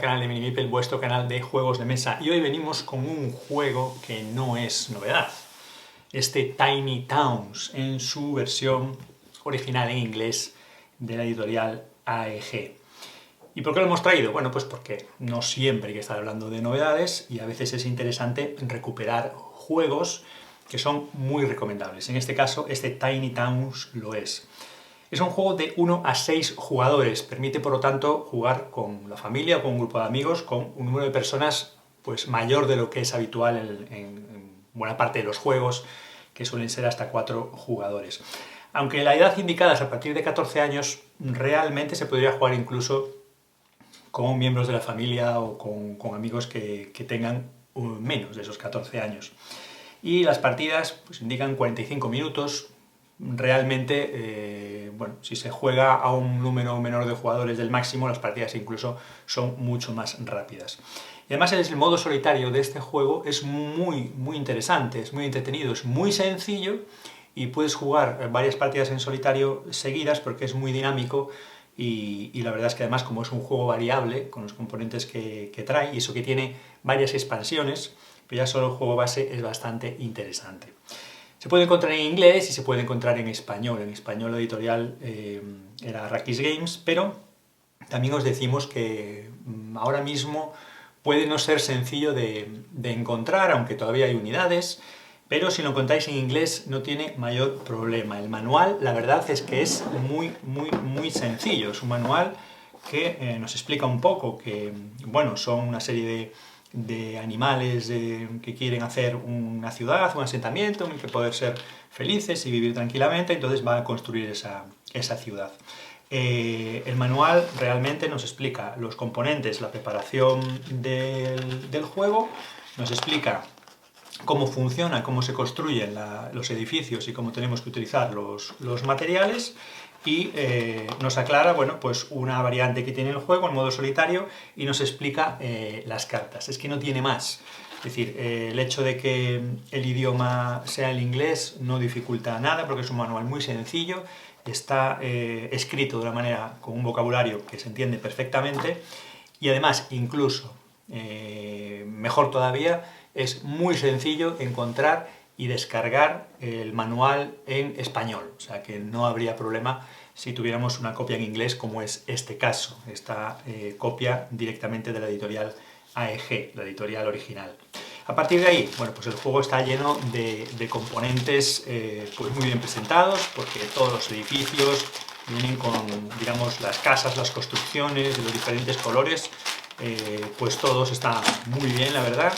al canal de Minimipel, vuestro canal de juegos de mesa, y hoy venimos con un juego que no es novedad. Este Tiny Towns, en su versión original en inglés de la editorial AEG. ¿Y por qué lo hemos traído? Bueno, pues porque no siempre hay que estar hablando de novedades y a veces es interesante recuperar juegos que son muy recomendables. En este caso, este Tiny Towns lo es. Es un juego de 1 a 6 jugadores, permite por lo tanto jugar con la familia o con un grupo de amigos, con un número de personas pues mayor de lo que es habitual en buena parte de los juegos, que suelen ser hasta 4 jugadores. Aunque la edad indicada es a partir de 14 años, realmente se podría jugar incluso con miembros de la familia o con amigos que tengan menos de esos 14 años. Y las partidas pues, indican 45 minutos. Realmente, bueno, si se juega a un número menor de jugadores del máximo, las partidas incluso son mucho más rápidas. Y además el modo solitario de este juego es muy interesante, es muy entretenido, es muy sencillo y puedes jugar varias partidas en solitario seguidas porque es muy dinámico y la verdad es que además como es un juego variable con los componentes que trae y eso que tiene varias expansiones, pero ya solo el juego base es bastante interesante. Se puede encontrar en inglés y se puede encontrar en español. En español la editorial era Arrakis Games, pero también os decimos que ahora mismo puede no ser sencillo de encontrar, aunque todavía hay unidades, pero si lo encontráis en inglés no tiene mayor problema. El manual, la verdad es que es muy sencillo. Es un manual que nos explica un poco que, bueno, son una serie de animales que quieren hacer una ciudad, un asentamiento en el que poder ser felices y vivir tranquilamente, entonces van a construir esa ciudad. El manual realmente nos explica los componentes, la preparación del juego, nos explica cómo funciona, cómo se construyen los edificios y cómo tenemos que utilizar los materiales y nos aclara, bueno, pues una variante que tiene el juego, el modo solitario, y nos explica las cartas. Es que no tiene más. Es decir, el hecho de que el idioma sea el inglés no dificulta nada porque es un manual muy sencillo, está escrito de una manera con un vocabulario que se entiende perfectamente y además incluso, mejor todavía, es muy sencillo encontrar y descargar el manual en español, o sea que no habría problema si tuviéramos una copia en inglés como es este caso, esta copia directamente de la editorial AEG, la editorial original. A partir de ahí, bueno, pues el juego está lleno de componentes pues muy bien presentados, porque todos los edificios vienen con, digamos, las casas, las construcciones de los diferentes colores, pues todos están muy bien, la verdad,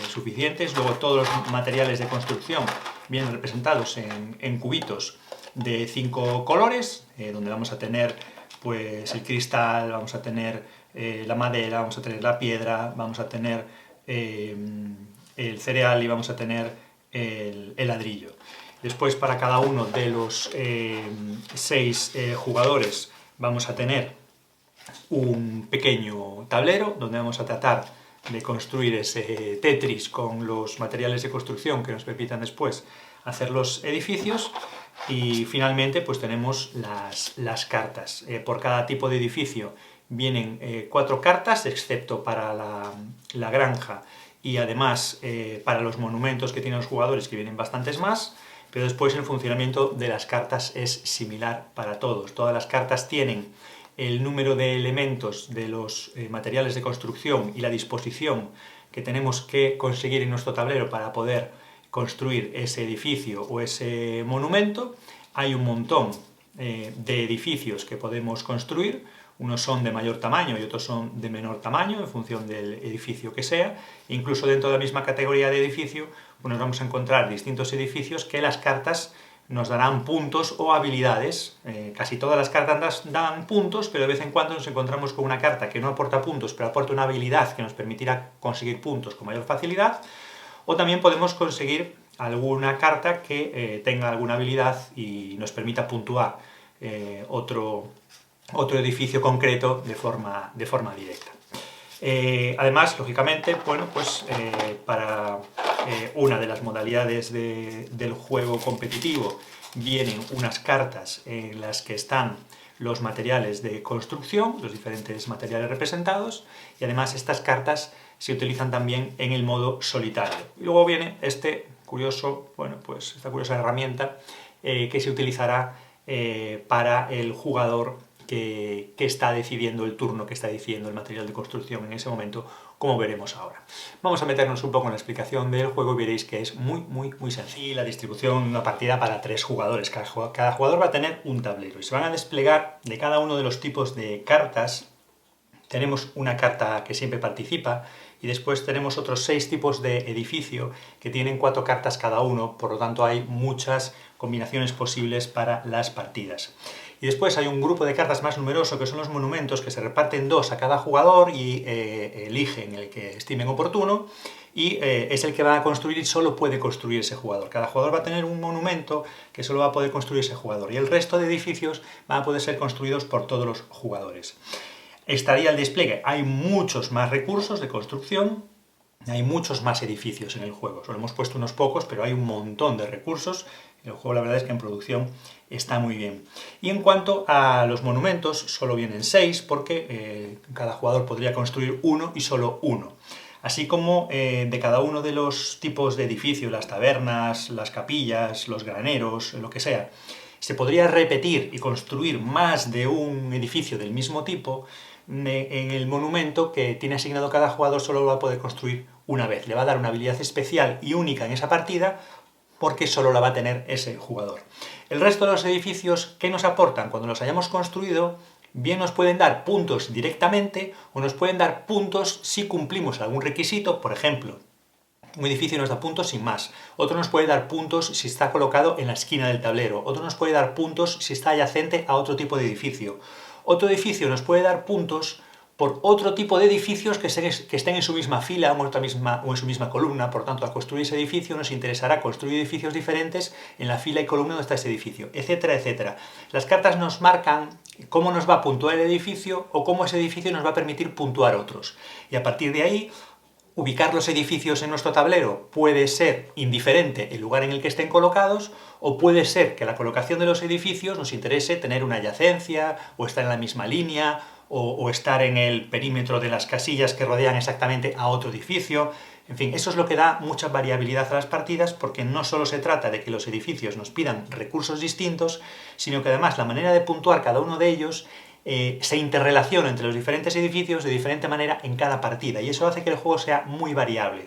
suficientes. Luego todos los materiales de construcción vienen representados en cubitos de 5 colores, donde vamos a tener pues el cristal, vamos a tener la madera, vamos a tener la piedra, vamos a tener el cereal y vamos a tener el ladrillo. Después para cada uno de los 6 jugadores vamos a tener un pequeño tablero donde vamos a tratar de construir ese Tetris con los materiales de construcción que nos permitan después hacer los edificios y finalmente pues tenemos las cartas. Por cada tipo de edificio vienen 4 cartas excepto para la granja y además para los monumentos que tienen los jugadores que vienen bastantes más, pero después el funcionamiento de las cartas es similar para todos. Todas las cartas tienen el número de elementos de los materiales de construcción y la disposición que tenemos que conseguir en nuestro tablero para poder construir ese edificio o ese monumento. Hay un montón de edificios que podemos construir, unos son de mayor tamaño y otros son de menor tamaño en función del edificio que sea. Incluso dentro de la misma categoría de edificio pues nos vamos a encontrar distintos edificios que las cartas nos darán puntos o habilidades. Casi todas las cartas dan puntos, pero de vez en cuando nos encontramos con una carta que no aporta puntos, pero aporta una habilidad que nos permitirá conseguir puntos con mayor facilidad. O también podemos conseguir alguna carta que tenga alguna habilidad y nos permita puntuar otro edificio concreto de forma directa. Además, lógicamente, bueno, pues para una de las modalidades del juego competitivo vienen unas cartas en las que están los materiales de construcción, los diferentes materiales representados, y además estas cartas se utilizan también en el modo solitario. Y luego viene esta curiosa herramienta que se utilizará para el jugador que está decidiendo el turno, que está decidiendo el material de construcción en ese momento, como veremos ahora. Vamos a meternos un poco en la explicación del juego y veréis que es muy sencillo. Y la distribución de una partida para 3 jugadores. Cada jugador va a tener un tablero y se van a desplegar de cada uno de los tipos de cartas. Tenemos una carta que siempre participa y después tenemos otros 6 tipos de edificio que tienen 4 cartas cada uno, por lo tanto hay muchas combinaciones posibles para las partidas. Y después hay un grupo de cartas más numeroso que son los monumentos, que se reparten 2 a cada jugador y eligen el que estimen oportuno, y es el que va a construir y solo puede construir ese jugador. Cada jugador va a tener un monumento que solo va a poder construir ese jugador y el resto de edificios van a poder ser construidos por todos los jugadores. Estaría el despliegue. Hay muchos más recursos de construcción, hay muchos más edificios en el juego. Solo hemos puesto unos pocos, pero hay un montón de recursos. El juego, la verdad es que en producción está muy bien. Y en cuanto a los monumentos, solo vienen 6 porque cada jugador podría construir uno y solo uno. Así como de cada uno de los tipos de edificios, las tabernas, las capillas, los graneros, lo que sea, se podría repetir y construir más de un edificio del mismo tipo. En el monumento que tiene asignado cada jugador solo lo va a poder construir una vez. Le va a dar una habilidad especial y única en esa partida porque solo la va a tener ese jugador. El resto de los edificios, ¿qué nos aportan? Cuando los hayamos construido, bien nos pueden dar puntos directamente o nos pueden dar puntos si cumplimos algún requisito. Por ejemplo, un edificio nos da puntos sin más, otro nos puede dar puntos si está colocado en la esquina del tablero, otro nos puede dar puntos si está adyacente a otro tipo de edificio. Otro edificio nos puede dar puntos por otro tipo de edificios que estén en su misma fila o en su misma columna. Por tanto, al construir ese edificio nos interesará construir edificios diferentes en la fila y columna donde está ese edificio, etcétera, etcétera. Las cartas nos marcan cómo nos va a puntuar el edificio o cómo ese edificio nos va a permitir puntuar otros. Y a partir de ahí, ubicar los edificios en nuestro tablero puede ser indiferente el lugar en el que estén colocados, o puede ser que la colocación de los edificios nos interese tener una adyacencia, o estar en la misma línea, o estar en el perímetro de las casillas que rodean exactamente a otro edificio. En fin, eso es lo que da mucha variabilidad a las partidas, porque no solo se trata de que los edificios nos pidan recursos distintos, sino que además la manera de puntuar cada uno de ellos se interrelaciona entre los diferentes edificios de diferente manera en cada partida, y eso hace que el juego sea muy variable,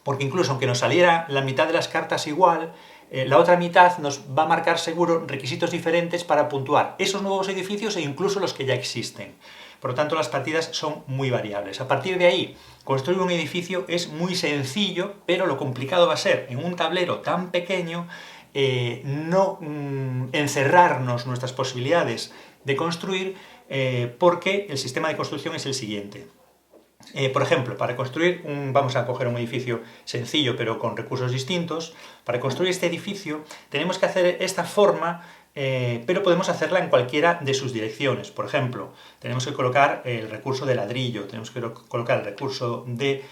porque incluso aunque nos saliera la mitad de las cartas igual, la otra mitad nos va a marcar seguro requisitos diferentes para puntuar esos nuevos edificios e incluso los que ya existen. Por lo tanto, las partidas son muy variables. A partir de ahí, construir un edificio es muy sencillo, pero lo complicado va a ser, en un tablero tan pequeño, no encerrarnos nuestras posibilidades de construir, porque el sistema de construcción es el siguiente. Por ejemplo, para construir vamos a coger un edificio sencillo pero con recursos distintos. Para construir este edificio tenemos que hacer esta forma, pero podemos hacerla en cualquiera de sus direcciones. Por ejemplo, tenemos que colocar el recurso de ladrillo, tenemos que colocar el recurso de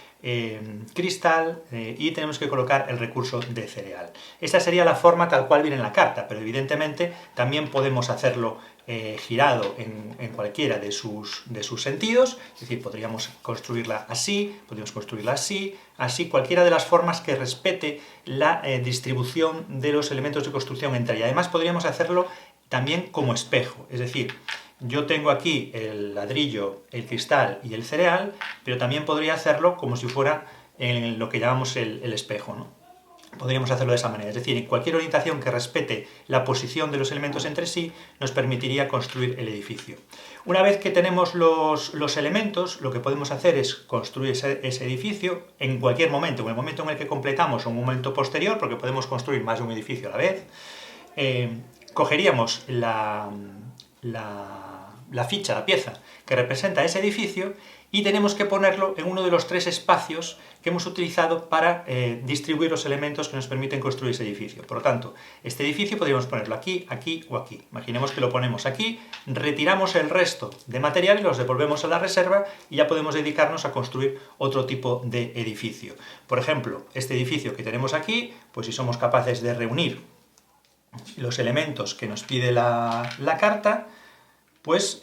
cristal y tenemos que colocar el recurso de cereal. Esta sería la forma tal cual viene en la carta, pero evidentemente también podemos hacerlo girado en cualquiera de sus sentidos, es decir, podríamos construirla así, podríamos construirla así, cualquiera de las formas que respete la distribución de los elementos de construcción entre ellas. Además podríamos hacerlo también como espejo, es decir, yo tengo aquí el ladrillo, el cristal y el cereal, pero también podría hacerlo como si fuera en lo que llamamos el espejo, ¿no? Podríamos hacerlo de esa manera, es decir, cualquier orientación que respete la posición de los elementos entre sí nos permitiría construir el edificio. Una vez que tenemos los elementos, lo que podemos hacer es construir ese edificio en cualquier momento, en el momento en el que completamos o un momento posterior, porque podemos construir más de un edificio a la vez. Cogeríamos la ficha, la pieza que representa ese edificio, y tenemos que ponerlo en uno de los 3 espacios que hemos utilizado para distribuir los elementos que nos permiten construir ese edificio. Por lo tanto, este edificio podríamos ponerlo aquí, aquí o aquí. Imaginemos que lo ponemos aquí, retiramos el resto de materiales, los devolvemos a la reserva y ya podemos dedicarnos a construir otro tipo de edificio. Por ejemplo, este edificio que tenemos aquí, pues si somos capaces de reunir los elementos que nos pide la carta, pues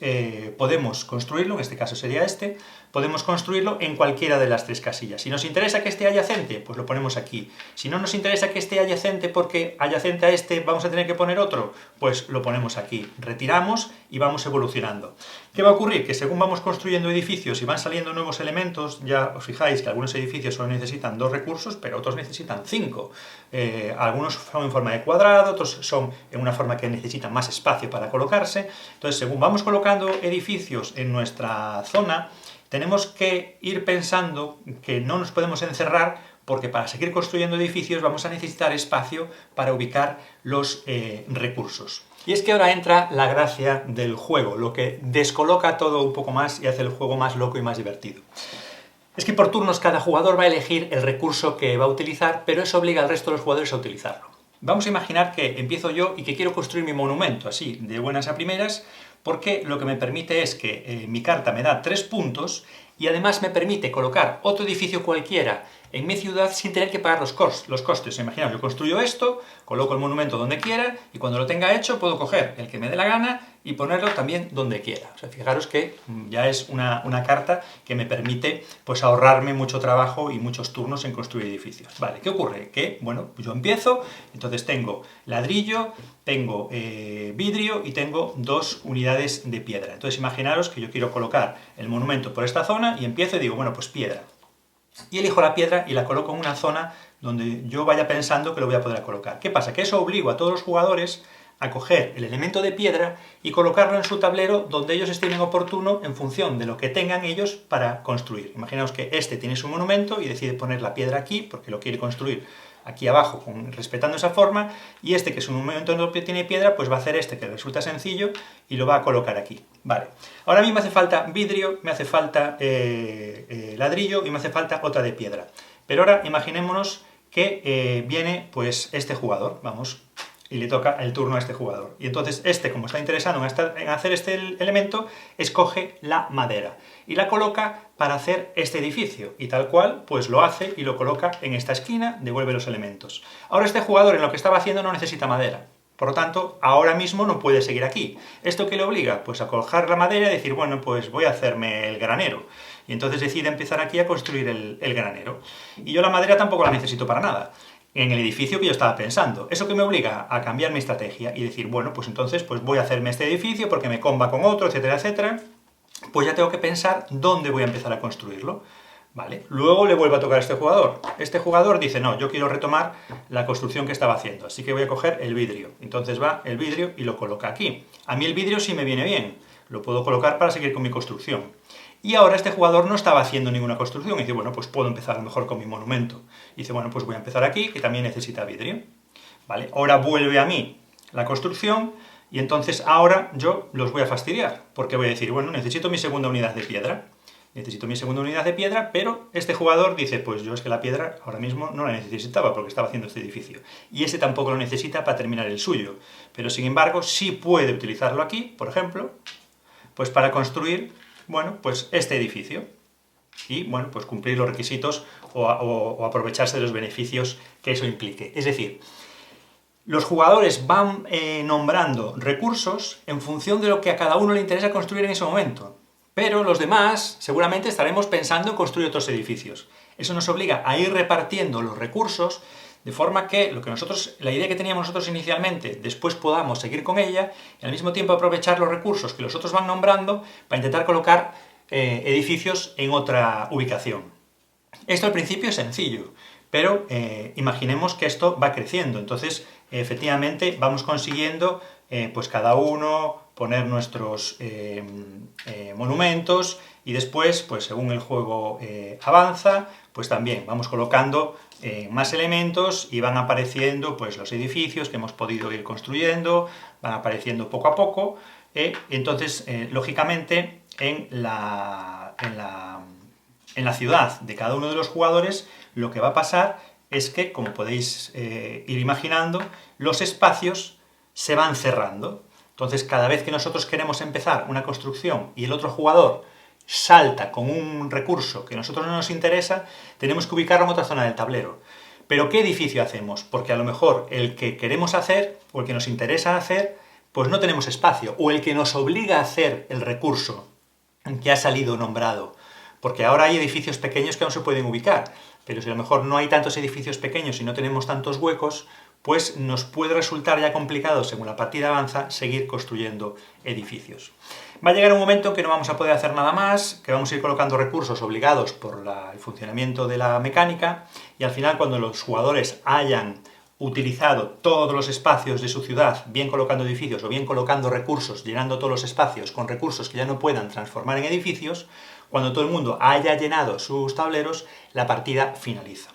podemos construirlo, en este caso sería este, podemos construirlo en cualquiera de las 3 casillas. Si nos interesa que esté adyacente, pues lo ponemos aquí. Si no nos interesa que esté adyacente porque adyacente a este vamos a tener que poner otro, pues lo ponemos aquí. Retiramos y vamos evolucionando. ¿Qué va a ocurrir? Que según vamos construyendo edificios y van saliendo nuevos elementos, ya os fijáis que algunos edificios solo necesitan 2 recursos, pero otros necesitan 5. Algunos son en forma de cuadrado, otros son en una forma que necesitan más espacio para colocarse. Entonces, según vamos colocando edificios en nuestra zona, tenemos que ir pensando que no nos podemos encerrar porque para seguir construyendo edificios vamos a necesitar espacio para ubicar los recursos. Y es que ahora entra la gracia del juego, lo que descoloca todo un poco más y hace el juego más loco y más divertido. Es que por turnos cada jugador va a elegir el recurso que va a utilizar, pero eso obliga al resto de los jugadores a utilizarlo. Vamos a imaginar que empiezo yo y que quiero construir mi monumento, así, de buenas a primeras, porque lo que me permite es que mi carta me da 3 puntos y además me permite colocar otro edificio cualquiera en mi ciudad sin tener que pagar los costes. Imaginaos, yo construyo esto, coloco el monumento donde quiera y cuando lo tenga hecho puedo coger el que me dé la gana y ponerlo también donde quiera. O sea, fijaros que ya es una carta que me permite pues ahorrarme mucho trabajo y muchos turnos en construir edificios. Vale, ¿qué ocurre? Que, bueno, yo empiezo, entonces tengo ladrillo, tengo vidrio y tengo 2 unidades de piedra. Entonces imaginaros que yo quiero colocar el monumento por esta zona y empiezo y digo, bueno, pues piedra. Y elijo la piedra y la coloco en una zona donde yo vaya pensando que lo voy a poder colocar. ¿Qué pasa? Que eso obliga a todos los jugadores a coger el elemento de piedra y colocarlo en su tablero donde ellos estimen oportuno en función de lo que tengan ellos para construir. Imaginaos que este tiene su monumento y decide poner la piedra aquí porque lo quiere construir aquí abajo, respetando esa forma, y este, que es un monumento no tiene piedra, pues va a hacer este, que resulta sencillo, y lo va a colocar aquí. Vale. Ahora a mí me hace falta vidrio, me hace falta ladrillo y me hace falta otra de piedra. Pero ahora imaginémonos que viene pues este jugador, vamos, y le toca el turno a este jugador. Y entonces este, como está interesado en hacer este elemento, escoge la madera y la coloca para hacer este edificio. Y tal cual, pues lo hace y lo coloca en esta esquina, devuelve los elementos. Ahora este jugador en lo que estaba haciendo no necesita madera. Por lo tanto, ahora mismo no puede seguir aquí. ¿Esto qué le obliga? Pues a coger la madera y decir, bueno, pues voy a hacerme el granero. Y entonces decide empezar aquí a construir el granero. Y yo la madera tampoco la necesito para nada en el edificio que yo estaba pensando. Eso que me obliga a cambiar mi estrategia y decir, bueno, pues entonces pues voy a hacerme este edificio porque me comba con otro, etcétera, etcétera. Pues ya tengo que pensar dónde voy a empezar a construirlo. ¿Vale? Luego le vuelvo a tocar a este jugador. Este jugador dice, no, yo quiero retomar la construcción que estaba haciendo, así que voy a coger el vidrio. Entonces va el vidrio y lo coloca aquí. A mí el vidrio sí me viene bien, lo puedo colocar para seguir con mi construcción. Y ahora este jugador no estaba haciendo ninguna construcción y dice, bueno, pues puedo empezar a lo mejor con mi monumento. Y dice, bueno, pues voy a empezar aquí, que también necesita vidrio. ¿Vale? Ahora vuelve a mí la construcción y entonces ahora yo los voy a fastidiar, porque voy a decir, bueno, necesito mi segunda unidad de piedra. Necesito mi segunda unidad de piedra, pero este jugador dice, pues yo es que la piedra ahora mismo no la necesitaba porque estaba haciendo este edificio. Y ese tampoco lo necesita para terminar el suyo. Pero sin embargo, sí puede utilizarlo aquí, por ejemplo, pues para construir, bueno, pues este edificio. Y, bueno, pues cumplir los requisitos o aprovecharse de los beneficios que eso implique. Es decir, los jugadores van nombrando recursos en función de lo que a cada uno le interesa construir en ese momento. Pero los demás seguramente estaremos pensando en construir otros edificios. Eso nos obliga a ir repartiendo los recursos de forma que la idea que teníamos nosotros inicialmente, después podamos seguir con ella y al mismo tiempo aprovechar los recursos que los otros van nombrando para intentar colocar edificios en otra ubicación. Esto al principio es sencillo, pero imaginemos que esto va creciendo. Entonces, efectivamente, vamos consiguiendo pues cada uno poner nuestros monumentos y después, pues según el juego avanza, pues también vamos colocando más elementos y van apareciendo pues los edificios que hemos podido ir construyendo, van apareciendo poco a poco, entonces, lógicamente, en la ciudad de cada uno de los jugadores, lo que va a pasar es que, como podéis ir imaginando, los espacios se van cerrando. Entonces, cada vez que nosotros queremos empezar una construcción y el otro jugador salta con un recurso que a nosotros no nos interesa, tenemos que ubicarlo en otra zona del tablero. ¿Pero qué edificio hacemos? Porque a lo mejor el que queremos hacer o el que nos interesa hacer pues no tenemos espacio, o el que nos obliga a hacer el recurso que ha salido nombrado, porque ahora hay edificios pequeños que no se pueden ubicar, pero si a lo mejor no hay tantos edificios pequeños y no tenemos tantos huecos, pues nos puede resultar ya complicado, según la partida avanza, seguir construyendo edificios. Va a llegar un momento en que no vamos a poder hacer nada más, que vamos a ir colocando recursos obligados por el funcionamiento de la mecánica, y al final, cuando los jugadores hayan utilizado todos los espacios de su ciudad, bien colocando edificios o bien colocando recursos, llenando todos los espacios con recursos que ya no puedan transformar en edificios, cuando todo el mundo haya llenado sus tableros, la partida finaliza.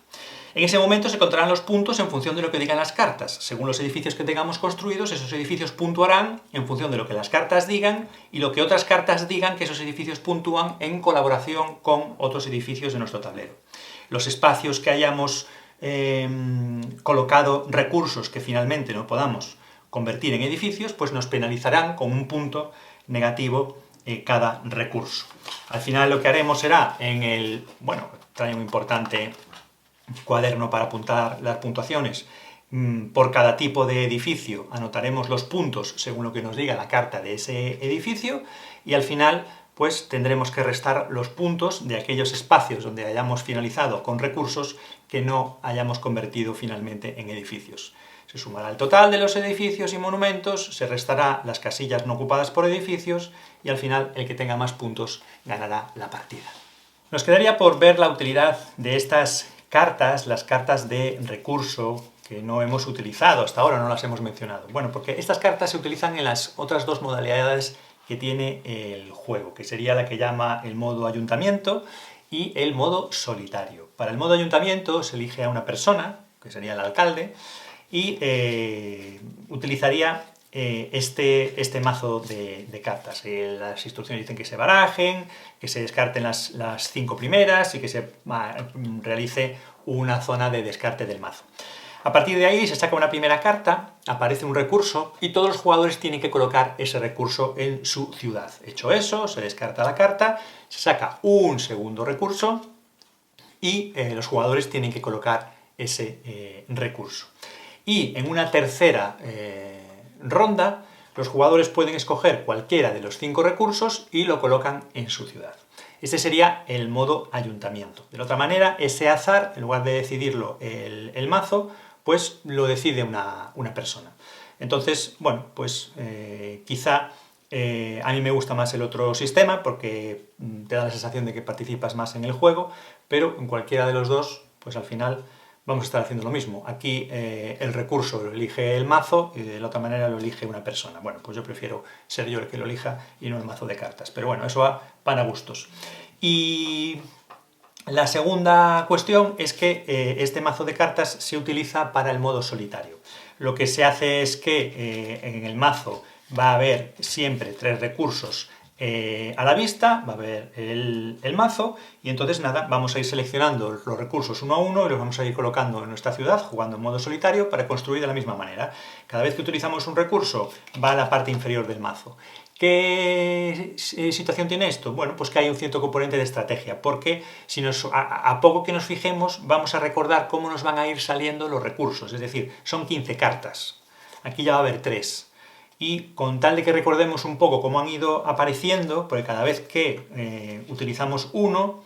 En ese momento se contarán los puntos en función de lo que digan las cartas. Según los edificios que tengamos construidos, esos edificios puntuarán en función de lo que las cartas digan y lo que otras cartas digan que esos edificios puntúan en colaboración con otros edificios de nuestro tablero. Los espacios que hayamos colocado recursos que finalmente no podamos convertir en edificios, pues nos penalizarán con un punto negativo cada recurso. Al final lo que haremos será trae un importante cuaderno para apuntar las puntuaciones. Por cada tipo de edificio anotaremos los puntos según lo que nos diga la carta de ese edificio y al final pues tendremos que restar los puntos de aquellos espacios donde hayamos finalizado con recursos que no hayamos convertido finalmente en edificios. Se sumará el total de los edificios y monumentos, se restará las casillas no ocupadas por edificios y al final el que tenga más puntos ganará la partida. Nos quedaría por ver la utilidad de estas cartas, las cartas de recurso que no hemos utilizado hasta ahora, no las hemos mencionado. Bueno, porque estas cartas se utilizan en las otras dos modalidades que tiene el juego, que sería la que llama el modo ayuntamiento y el modo solitario. Para el modo ayuntamiento se elige a una persona, que sería el alcalde, y utilizaría este mazo de cartas. Las instrucciones dicen que se barajen, que se descarten las 5 primeras y que se realice una zona de descarte del mazo. A partir de ahí se saca una primera carta, aparece un recurso y todos los jugadores tienen que colocar ese recurso en su ciudad. Hecho eso, se descarta la carta, se saca un segundo recurso y los jugadores tienen que colocar ese recurso. Y en una tercera ronda, los jugadores pueden escoger cualquiera de los 5 recursos y lo colocan en su ciudad. Este sería el modo ayuntamiento. De la otra manera, ese azar, en lugar de decidirlo el mazo, pues lo decide una persona. Entonces, bueno, pues quizá a mí me gusta más el otro sistema porque te da la sensación de que participas más en el juego, pero en cualquiera de los dos, pues al final vamos a estar haciendo lo mismo. Aquí el recurso lo elige el mazo y de la otra manera lo elige una persona. Bueno, pues yo prefiero ser yo el que lo elija y no el mazo de cartas. Pero bueno, eso va para gustos. Y la segunda cuestión es que este mazo de cartas se utiliza para el modo solitario. Lo que se hace es que en el mazo va a haber siempre 3 recursos a la vista, va a haber el mazo y entonces nada, vamos a ir seleccionando los recursos uno a uno y los vamos a ir colocando en nuestra ciudad jugando en modo solitario para construir de la misma manera. Cada vez que utilizamos un recurso va a la parte inferior del mazo. ¿Qué situación tiene esto? Bueno, pues que hay un cierto componente de estrategia, porque si a poco que nos fijemos vamos a recordar cómo nos van a ir saliendo los recursos, es decir, son 15 cartas, aquí ya va a haber 3. Y con tal de que recordemos un poco cómo han ido apareciendo, porque cada vez que utilizamos uno,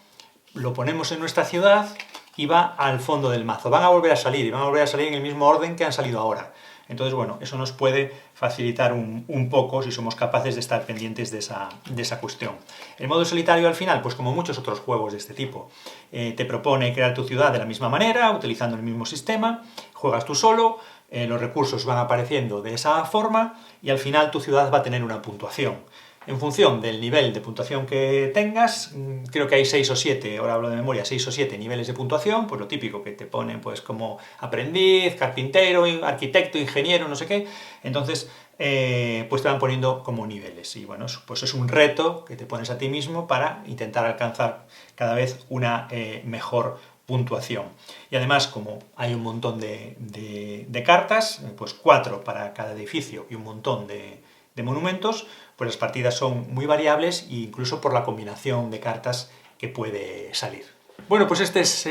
lo ponemos en nuestra ciudad y va al fondo del mazo. Van a volver a salir y van a volver a salir en el mismo orden que han salido ahora. Entonces, bueno, eso nos puede facilitar un poco si somos capaces de estar pendientes de esa cuestión. El modo solitario al final, pues como muchos otros juegos de este tipo, te propone crear tu ciudad de la misma manera, utilizando el mismo sistema, juegas tú solo, los recursos van apareciendo de esa forma y al final tu ciudad va a tener una puntuación. En función del nivel de puntuación que tengas, creo que hay 6 o 7, ahora hablo de memoria, 6 o 7 niveles de puntuación, pues lo típico que te ponen pues como aprendiz, carpintero, arquitecto, ingeniero, no sé qué, entonces pues te van poniendo como niveles y bueno, pues es un reto que te pones a ti mismo para intentar alcanzar cada vez una mejor puntuación. Y además, como hay un montón de cartas, pues 4 para cada edificio y un montón de monumentos, pues las partidas son muy variables e incluso por la combinación de cartas que puede salir. Bueno, pues este es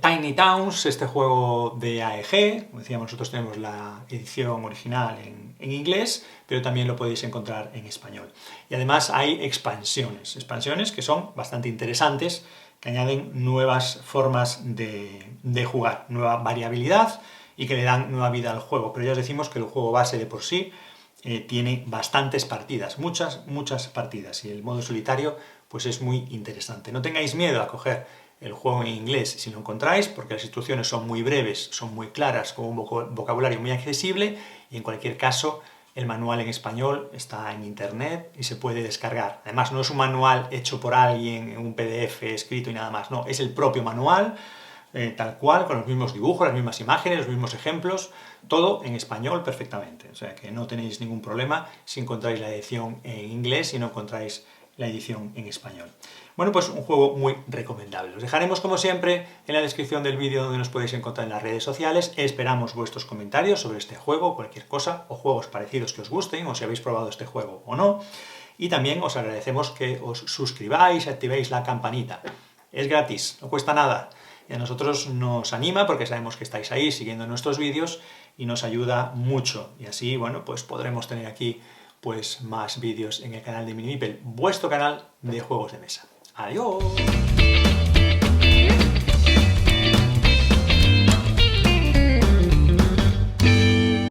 Tiny Towns, este juego de AEG. Como decíamos, nosotros tenemos la edición original en inglés, pero también lo podéis encontrar en español. Y además hay expansiones que son bastante interesantes, que añaden nuevas formas de jugar, nueva variabilidad y que le dan nueva vida al juego. Pero ya os decimos que el juego base de por sí tiene bastantes partidas, muchas partidas, y el modo solitario pues es muy interesante. No tengáis miedo a coger el juego en inglés si lo encontráis, porque las instrucciones son muy breves, son muy claras, con un vocabulario muy accesible, y en cualquier caso el manual en español está en internet y se puede descargar. Además no es un manual hecho por alguien en un PDF escrito y nada más, no, es el propio manual, tal cual, con los mismos dibujos, las mismas imágenes, los mismos ejemplos, todo en español perfectamente. O sea que no tenéis ningún problema si encontráis la edición en inglés y no encontráis la edición en español. Bueno, pues un juego muy recomendable. Os dejaremos, como siempre, en la descripción del vídeo donde nos podéis encontrar en las redes sociales. Esperamos vuestros comentarios sobre este juego, cualquier cosa, o juegos parecidos que os gusten, o si habéis probado este juego o no. Y también os agradecemos que os suscribáis y activéis la campanita. Es gratis, no cuesta nada. Y a nosotros nos anima porque sabemos que estáis ahí siguiendo nuestros vídeos y nos ayuda mucho. Y así, bueno, pues podremos tener aquí pues más vídeos en el canal de Minimipel, vuestro canal de juegos de mesa. ¡Adiós!